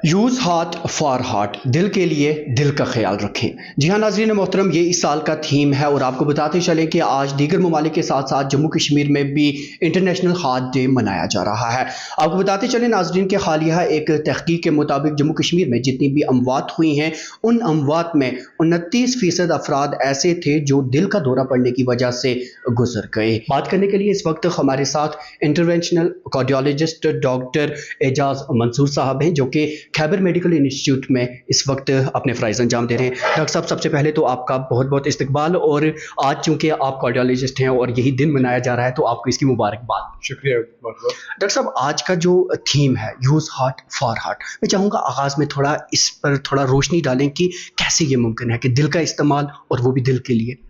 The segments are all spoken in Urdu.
یوز ہارٹ فار ہارٹ، دل کے لیے دل کا خیال رکھیں۔ جی ہاں ناظرین محترم، یہ اس سال کا تھیم ہے اور آپ کو بتاتے چلیں کہ آج دیگر ممالک کے ساتھ ساتھ جموں کشمیر میں بھی انٹرنیشنل ہارٹ ڈے منایا جا رہا ہے۔ آپ کو بتاتے چلیں ناظرین کہ حالیہ ایک تحقیق کے مطابق جموں کشمیر میں جتنی بھی اموات ہوئی ہیں، ان اموات میں 29% افراد ایسے تھے جو دل کا دورہ پڑنے کی وجہ سے گزر گئے۔ بات کرنے کے لیے اس وقت ہمارے ساتھ انٹرونشنل کارڈیولوجسٹ ڈاکٹر اعجاز منصور صاحب ہیں، جو کہ خیبر میڈیکل انسٹیٹیوٹ میں اس وقت اپنے فرائض انجام دے رہے ہیں۔ ڈاکٹر صاحب، سب سے پہلے تو آپ کا بہت بہت استقبال، اور آج چونکہ آپ کارڈیولوجسٹ ہیں اور یہی دن منایا جا رہا ہے تو آپ کو اس کی مبارکباد۔ شکریہ بہت بہت۔ ڈاکٹر صاحب، آج کا جو تھیم ہے یوز ہارٹ فار ہارٹ، میں چاہوں گا آغاز میں تھوڑا اس پر تھوڑا روشنی ڈالیں کہ کیسے یہ ممکن ہے کہ دل کا استعمال اور وہ بھی دل کے لیے۔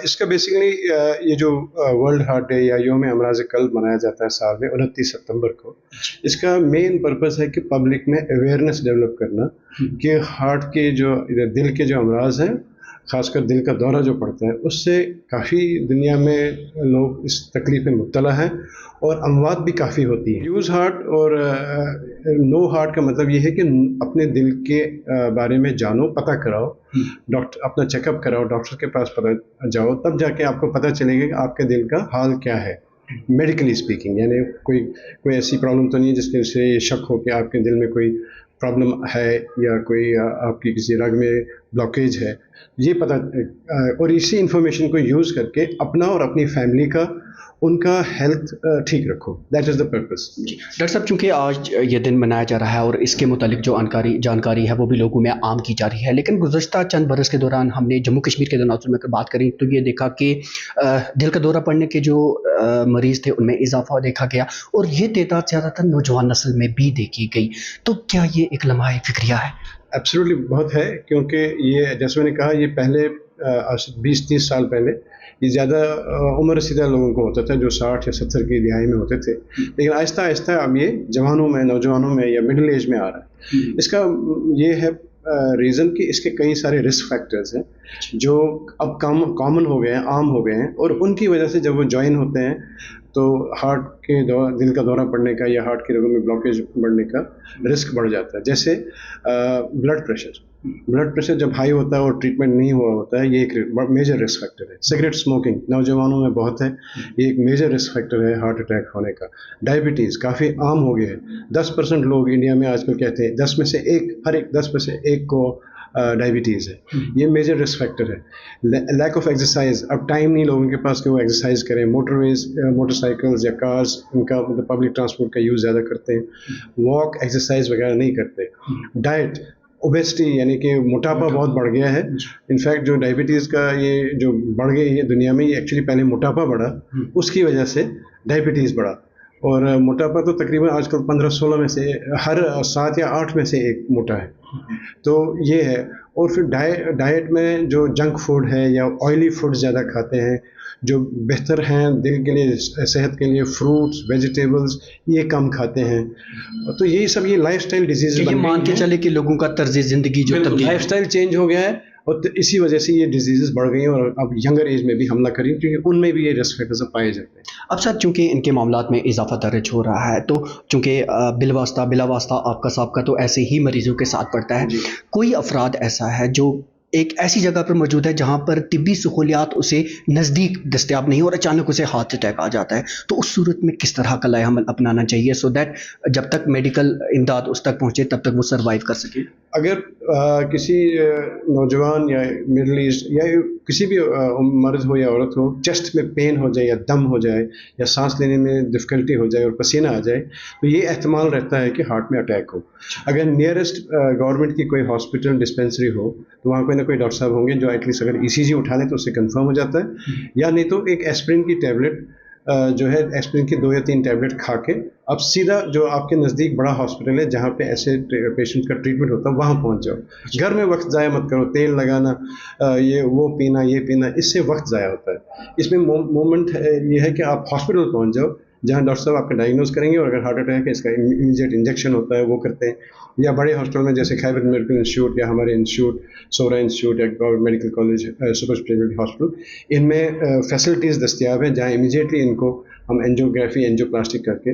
اس کا بیسیکلی یہ جو ورلڈ ہارٹ ڈے یا یوم امراض قلب منایا جاتا ہے سال میں 29 ستمبر کو، اس کا مین پرپس ہے کہ پبلک میں اویئرنیس ڈیولپ کرنا کہ ہارٹ کے جو دل کے جو امراض ہیں، خاص کر دل کا دورہ جو پڑتا ہے، اس سے کافی دنیا میں لوگ اس تکلیف میں مبتلا ہیں اور اموات بھی کافی ہوتی ہیں۔ یوز ہارٹ اور نو ہارٹ کا مطلب یہ ہے کہ اپنے دل کے بارے میں جانو، پتہ کراؤ، ڈاکٹر اپنا چیک اپ کراؤ، ڈاکٹر کے پاس پتہ جاؤ، تب جا کے آپ کو پتہ چلے گا کہ آپ کے دل کا حال کیا ہے میڈیکلی اسپیکنگ۔ یعنی کوئی ایسی پرابلم تو نہیں ہے جس کے سے یہ شک ہو کہ آپ کے دل میں کوئی پرابلم ہے یا کوئی آپ کی کسی رگ میں بلاکیج ہے، یہ پتہ۔ اور اسی انفارمیشن کو یوز کر کے اپنا اور اپنی فیملی کا، ان کا ہیلتھ ٹھیک رکھو۔ That is the purpose. Doctor صاحب، چونکہ آج یہ دن منایا جا رہا ہے اور اس کے متعلق جو جانکاری ہے وہ بھی لوگوں میں عام کی جا رہی ہے، لیکن گزشتہ چند برس کے دوران ہم نے جموں کشمیر کے تناظر میں اگر بات کریں تو یہ دیکھا کہ دل کا دورہ پڑنے کے جو مریض تھے ان میں اضافہ دیکھا گیا، اور یہ تعداد زیادہ تر نوجوان نسل میں بھی دیکھی گئی۔ تو کیا یہ ایک لمحہ فکریہ ہے؟ ایبسلیٹلی بہت ہے، کیونکہ یہ جیسے میں نے کہا، یہ پہلے 20-30 سال پہلے یہ زیادہ عمر رسیدہ لوگوں کو ہوتا تھا جو 60 یا 70 کی دہائی میں ہوتے تھے، لیکن آہستہ آہستہ اب یہ جوانوں میں، نوجوانوں میں یا مڈل ایج میں آ رہا ہے۔ اس کا یہ ہے ریزن کہ اس کے کئی سارے رسک فیکٹرز ہیں جو اب کامن ہو گئے ہیں، عام ہو گئے ہیں، اور ان کی وجہ سے جب وہ جوائن ہوتے ہیں تو ہارٹ کے دل کا دورہ پڑنے کا یا ہارٹ کی رگوں میں بلاکیج بڑھنے کا رسک بڑھ جاتا ہے۔ جیسے بلڈ پریشر جب ہائی ہوتا ہے اور ٹریٹمنٹ نہیں ہوا ہوتا ہے، یہ ایک میجر رسک فیکٹر ہے۔ سگریٹ اسموکنگ نوجوانوں میں بہت ہے، یہ ایک میجر رسک فیکٹر ہے ہارٹ اٹیک ہونے کا۔ ڈائبٹیز کافی عام ہو گیا ہے، 10% لوگ انڈیا میں آج کل کہتے ہیں 10 میں سے ایک، ہر ایک 10 میں سے ایک کو ڈائبٹیز ہے، یہ میجر رسک فیکٹر ہے۔ لیک آف ایکسرسائز، اب ٹائم نہیں لوگوں کے پاس کہ وہ ایکسرسائز کریں۔ موٹر سائیکلز یا کارز، ان کا پبلک ٹرانسپورٹ کا یوز زیادہ کرتے ہیں، واک ایکسرسائز وغیرہ نہیں کرتے۔ ڈائٹ، اوبیسٹی یعنی کہ موٹاپا بہت بڑھ گیا ہے۔ انفیکٹ جو ڈائبٹیز کا یہ جو بڑھ گئی ہے دنیا میں، یہ ایکچولی پہلے موٹاپا بڑھا، اس کی وجہ سے ڈائبٹیز بڑھا۔ اور موٹاپا تو تقریباً آج کل 15-16 میں سے ہر 7 یا 8 میں سے ایک موٹا ہے، تو یہ ہے۔ اور پھر ڈائٹ میں جو جنک فوڈ ہے یا آئلی فوڈ زیادہ کھاتے ہیں، جو بہتر ہیں دل کے لیے، صحت کے لیے، فروٹس، ویجیٹیبلز، یہ کم کھاتے ہیں۔ تو یہی سب یہ لائف سٹائل ڈیزیز یہ مان کے چلے کہ لوگوں کا طرز زندگی جو تبدیل، لائف سٹائل چینج ہو گیا ہے، اور اسی وجہ سے یہ ڈیزیزز بڑھ گئی ہیں اور اب ینگر ایج میں بھی حملہ کریں، کیونکہ ان میں بھی یہ رسک فیکٹرز پائے جاتے ہیں۔ اب سر چونکہ ان کے معاملات میں اضافہ درج ہو رہا ہے، تو چونکہ بلا واسطہ آپ کا سابقہ تو ایسے ہی مریضوں کے ساتھ پڑتا ہے، کوئی افراد ایسا ہے جو ایک ایسی جگہ پر موجود ہے جہاں پر طبی سہولیات اسے نزدیک دستیاب نہیں اور اچانک اسے ہارٹ اٹیک آ جاتا ہے، تو اس صورت میں کس طرح کا لائحہ عمل اپنانا چاہیے سو دیٹ جب تک میڈیکل امداد اس تک پہنچے تب تک وہ سروائیو کر سکے؟ اگر کسی نوجوان یا مڈل ایج یا کسی بھی مرد ہو یا عورت ہو، چیسٹ میں پین ہو جائے یا دم ہو جائے یا سانس لینے میں ڈفیکلٹی ہو جائے اور پسینہ آ جائے، تو یہ احتمال رہتا ہے کہ ہارٹ میں اٹیک ہو۔ اگر نیئرسٹ گورنمنٹ کی کوئی ہاسپٹل ڈسپینسری ہو تو وہاں کوئی نہ کوئی ڈاکٹر صاحب ہوں گے جو ایٹ لیسٹ اگر ECG اٹھا لیں تو اس سے کنفرم ہو جاتا ہے، یا نہیں تو ایک ایسپرین کی ٹیبلٹ جو ہے، ایسپرین کی 2 یا 3 ٹیبلٹ کھا کے اب سیدھا جو آپ کے نزدیک بڑا ہاسپٹل ہے جہاں پہ ایسے پیشنٹ کا ٹریٹمنٹ ہوتا ہے وہاں پہنچ جاؤ۔ گھر میں وقت ضائع مت کرو، تیل لگانا، یہ وہ پینا یہ پینا، اس سے وقت ضائع ہوتا ہے۔ اس میں مومنٹ یہ ہے کہ آپ ہاسپٹل پہنچ جاؤ جہاں ڈاکٹر صاحب آپ کا ڈائگنوز کریں گے، اور اگر ہارٹ اٹیک ہے اس کا امیجیٹ انجیکشن ہوتا ہے وہ کرتے ہیں، یا بڑے ہاسپٹل میں جیسے خیبر میڈیکل انسٹیٹیوٹ یا ہمارے انسٹیٹیوٹ سورا انسٹیٹیوٹ یا government medical college super specialty hospital, ان میں فیسلٹیز دستیاب ہیں جہاں امیجیٹلی ان کو ہم اینجیوگرافی، اینجیوپلاسٹک کر کے